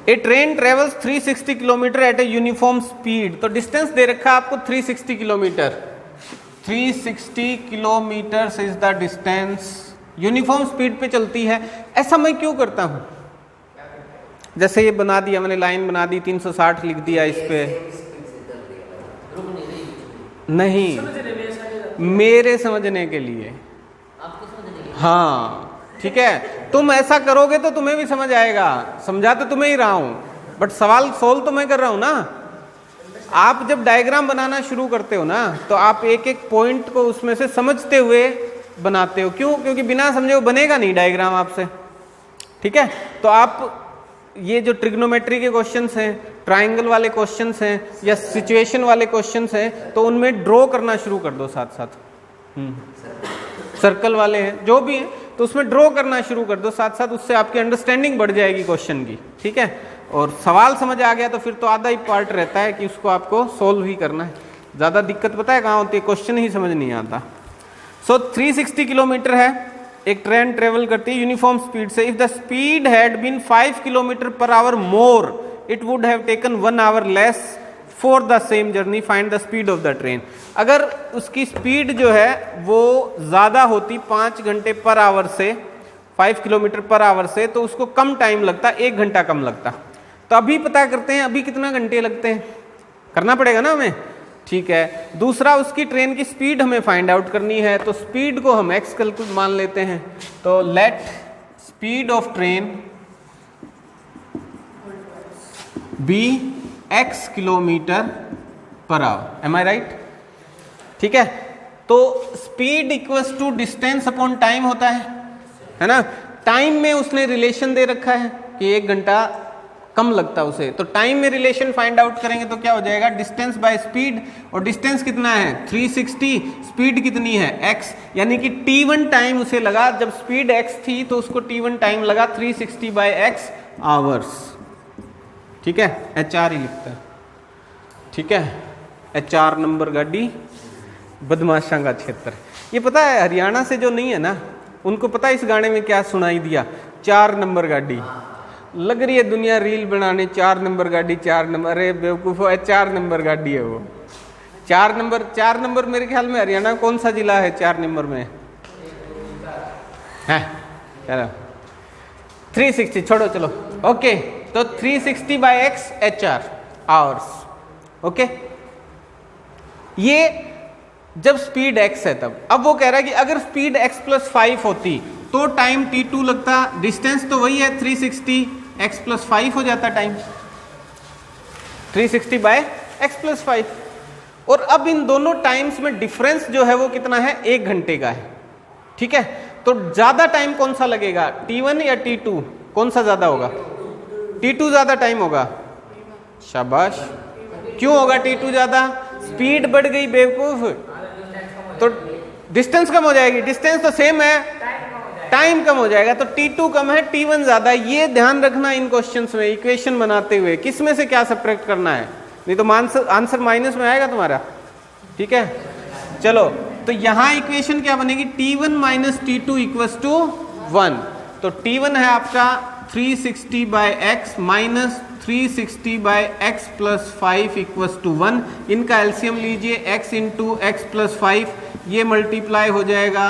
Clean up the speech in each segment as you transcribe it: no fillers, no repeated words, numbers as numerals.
A train travels 360 kilometre at a uniform speed. तो distance दे रखा है आपको 360 kilometre, 360 kilometre is the distance, uniform speed पे चलती है। ऐसा मैं क्यों करता हूं? जैसे ये बना दिया मैंने, लाइन बना दी, 360 लिख दिया इस पे, नहीं, मेरे समझने के लिए, हाँ ठीक है। तुम ऐसा करोगे तो तुम्हें भी समझ आएगा, समझा तो तुम्हें ही रहा हूं, बट सवाल सोल्व तो मैं कर रहा हूं ना। आप जब डायग्राम बनाना शुरू करते हो ना, तो आप एक एक पॉइंट को उसमें से समझते हुए बनाते हो। क्यों? क्योंकि बिना समझे वो बनेगा नहीं डायग्राम आपसे, ठीक है। तो आप ये जो ट्रिग्नोमेट्री के क्वेश्चंस हैं, ट्राइंगल वाले क्वेश्चंस हैं, या सिचुएशन वाले क्वेश्चंस हैं, तो उनमें ड्रॉ करना शुरू कर दो साथ साथ। सर्कल वाले हैं, जो भी हैं, तो उसमें ड्रॉ करना शुरू कर दो साथ साथ, उससे आपकी अंडरस्टैंडिंग बढ़ जाएगी क्वेश्चन की, ठीक है। और सवाल समझ आ गया तो फिर तो आधा ही पार्ट रहता है कि उसको आपको सोल्व ही करना है। ज़्यादा दिक्कत पता है कहाँ होती है? क्वेश्चन ही समझ नहीं आता। सो 360 किलोमीटर है, एक ट्रेन ट्रेवल करती है यूनिफॉर्म स्पीड से। If the speed had been 5 kilometre per hour more, it would have taken 1 hour less for the same journey, find the speed of the train. अगर उसकी स्पीड जो है वो ज़्यादा होती 5 घंटे पर आवर से, 5 किलोमीटर पर आवर से, तो उसको कम टाइम लगता, 1 घंटा कम लगता। तो अभी पता करते हैं अभी कितना घंटे लगते हैं, करना पड़ेगा ना हमें, ठीक है। दूसरा, उसकी ट्रेन की स्पीड हमें फाइंड आउट करनी है, तो स्पीड को हम x कैलकुलेट मान लेते हैं। तो let speed of train be x kilometre per hour, am I right? ठीक है। तो speed equals to distance upon time होता है ना। टाइम में उसने रिलेशन दे रखा है कि 1 घंटा कम लगता है उसे, तो टाइम में रिलेशन फाइंड आउट करेंगे तो क्या हो जाएगा? डिस्टेंस बाय स्पीड, और डिस्टेंस कितना है? 360, स्पीड कितनी है? x, यानी कि t1 टाइम उसे लगा, जब स्पीड x थी तो उसको t1 टाइम लगा 360 बाय x आवर्स, ठीक है। HR ही लिखता है, ठीक है। HR नंबर गाड़ी बदमाशा का क्षेत्र। ये पता है हरियाणा से जो नहीं है ना, उनको पता है इस गाने में क्या सुनाई दिया? 4 नंबर गाड़ी। लग रही है दुनिया रील बनाने, 4 नंबर गाड़ी, 4 नंबर, अरे बेवकूफ, 4 नंबर गाड़ी है वो। 4 नंबर मेरे ख्याल में हरियाणा कौन सा जिला है 4 नंबर में है? चलो 360 छोड़ो, चलो ओके। तो 360 by x HR hours, okay. ये जब स्पीड x है तब। अब वो कह रहा है कि अगर स्पीड x + 5 होती तो टाइम t2 लगता, डिस्टेंस तो वही है 360, x + 5 हो जाता टाइम, 360 बाय x + 5। और अब इन दोनों टाइम्स में डिफरेंस जो है वो कितना है? 1 घंटे का है, ठीक है। तो ज्यादा टाइम कौन सा लगेगा, t1 या t2? कौन सा ज्यादा होगा? t2 ज्यादा टाइम होगा, शाबाश। क्यों होगा t2 ज्यादा? स्पीड बढ़ गई बेवकूफ, तो डिस्टेंस कम हो जाएगी। डिस्टेंस तो सेम है, टाइम कम हो जाएगा, तो t2 कम है, t1 ज्यादा है। ये ध्यान रखना इन क्वेश्चंस में, इक्वेशन बनाते हुए किस में से क्या सब्ट्रैक्ट करना है, नहीं तो आंसर माइनस में आएगा तुम्हारा, ठीक है। चलो, तो यहां इक्वेशन क्या बनेगी? t1 - t2 = 1। तो t1 है आपका 360 by x minus 360 by x + 5 = 1। इनका एलसीएम लीजिए, x × x + 5, ये मल्टीप्लाई हो जाएगा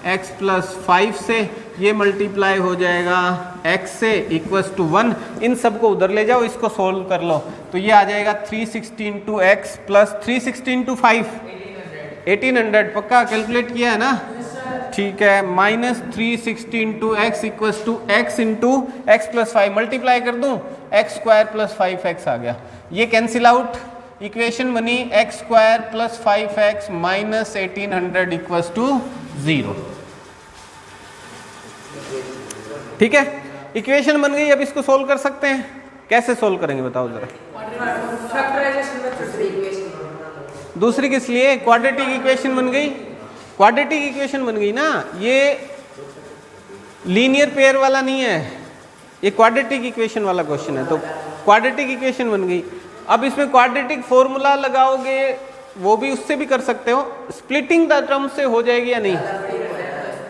x + 5 से, ये मल्टीप्लाई हो जाएगा x से, = 1। इन सबको उधर ले जाओ, इसको सोल्व कर लो, तो ये आ जाएगा 360 × x + 360 × 5 1800। पक्का कैलकुलेट किया है ना? ठीक है। -360 × x = x × x + 5, मल्टीप्लाई कर दूं, x² + 5x आ गया। ये कैंसिल आउट, इक्वेशन बनी x² + 5x - 1800 = 0, ठीक है। इक्वेशन बन गई। अब इसको सोल्व कर सकते हैं, कैसे सोल्व करेंगे बताओ जरा? दूसरी किस लिए? क्वाड्रेटिक इक्वेशन बन गई, क्वाड्रेटिक इक्वेशन बन गई ना। ये लीनियर पेयर वाला नहीं है, ये क्वाड्रेटिक इक्वेशन वाला क्वेश्चन है, तो क्वाड्रेटिक इक्वेशन बन गई। अब इसमें क्वाड्रेटिक फॉर्मूला लगाओगे, वो भी उससे भी कर सकते हो, स्प्लिटिंग द टर्म से हो जाएगी या नहीं?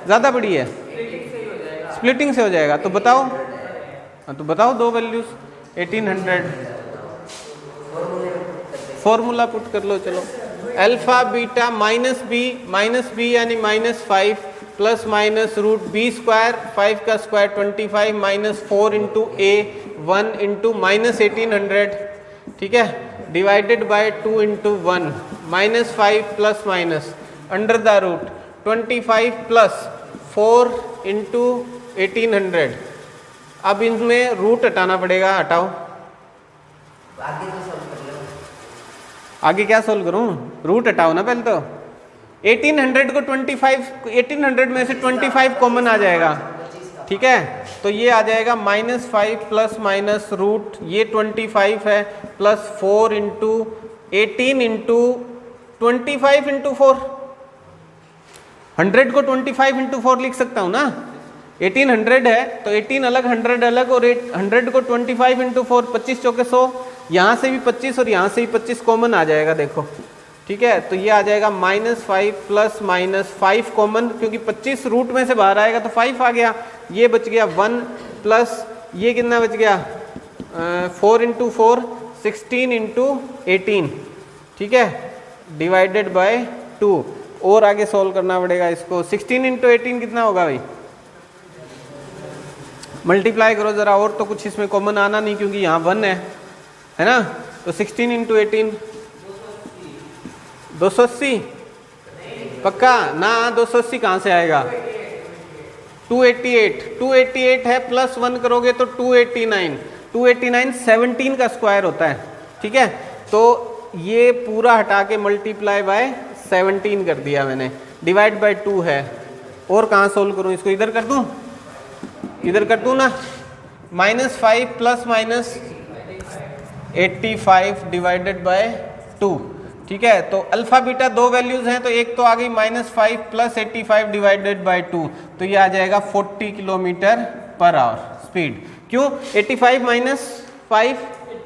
ज्यादा बड़ी है, स्प्लिटिंग से हो जाएगा। तो बताओ, हाँ तो बताओ दो वैल्यूज, 1800 फॉर्मूला पुट कर लो चलो। अल्फा बीटा माइनस बी यानी -5 plus minus root B square 5 का square 25 minus 4 into A 1 into minus 1800, ठीक है, divided by 2 into 1 -5 plus minus under the root 25 plus 4 into 1800। अब इनमें रूट हटाना पड़ेगा, हटाओ। आगे क्या सोल्व करूं, रूट हटाओ ना पहले तो। 1800 को 1800 में से 25 कॉमन आ जाएगा, ठीक है, तो ये आ जाएगा -5 प्लस माइनस रूट ये 25 है प्लस 4 इंटू 18 इंटू 25 इंटू 4। 100 को 25 इंटू 4 लिख सकता हूँ ना। 1800 है तो 18 अलग 100 अलग, और 100 को 25 इंटू 4 25 चौके 100, यहाँ से भी 25 और यहाँ से भी 25 कॉमन आ जाएगा, देखो, ठीक है, तो ये आ जाएगा -5 प्लस माइनस 5 कॉमन, क्योंकि 25 रूट में से बाहर आएगा तो 5 आ गया, ये बच गया 1 प्लस ये कितना बच गया 4 इंटू 4 16 इंटू 18, ठीक है, डिवाइडेड बाय 2। और आगे सोल्व करना पड़ेगा इसको। 16 इंटू 18 कितना होगा भाई, मल्टीप्लाई करो जरा, और तो कुछ इसमें कॉमन आना नहीं क्योंकि यहाँ 1 है ना, तो 16 इंटू 18 280 पक्का ना, 280 कहाँ से आएगा, 288 है, प्लस 1 करोगे तो 289 17 का स्क्वायर होता है, ठीक है, तो ये पूरा हटा के मल्टीप्लाई बाय 17 कर दिया मैंने, डिवाइड बाय 2 है। और कहाँ सोल्व करूँ इसको, इधर कर दूँ, इधर कर दूँ ना, -5 प्लस माइनस 85 डिवाइडेड बाय 2, ठीक है, तो अल्फा बीटा दो वैल्यूज हैं, तो एक तो आ गई -5 प्लस 85 डिवाइडेड बाय 2, तो ये आ जाएगा 40 किलोमीटर पर आवर स्पीड। क्यों, 85 माइनस 5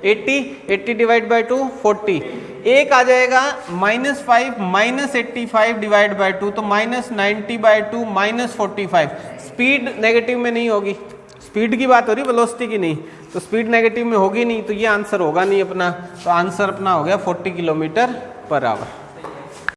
80 डिवाइड बाय 2 40, एक आ जाएगा -5 माइनस 85 डिवाइड बाय 2, तो -90 बाय 2 -45। स्पीड नेगेटिव में नहीं होगी, स्पीड की बात हो रही, वेलोसिटी की नहीं, तो स्पीड नेगेटिव में होगी नहीं, तो ये आंसर होगा नहीं अपना, तो आंसर अपना हो गया 40 किलोमीटर पर आवर।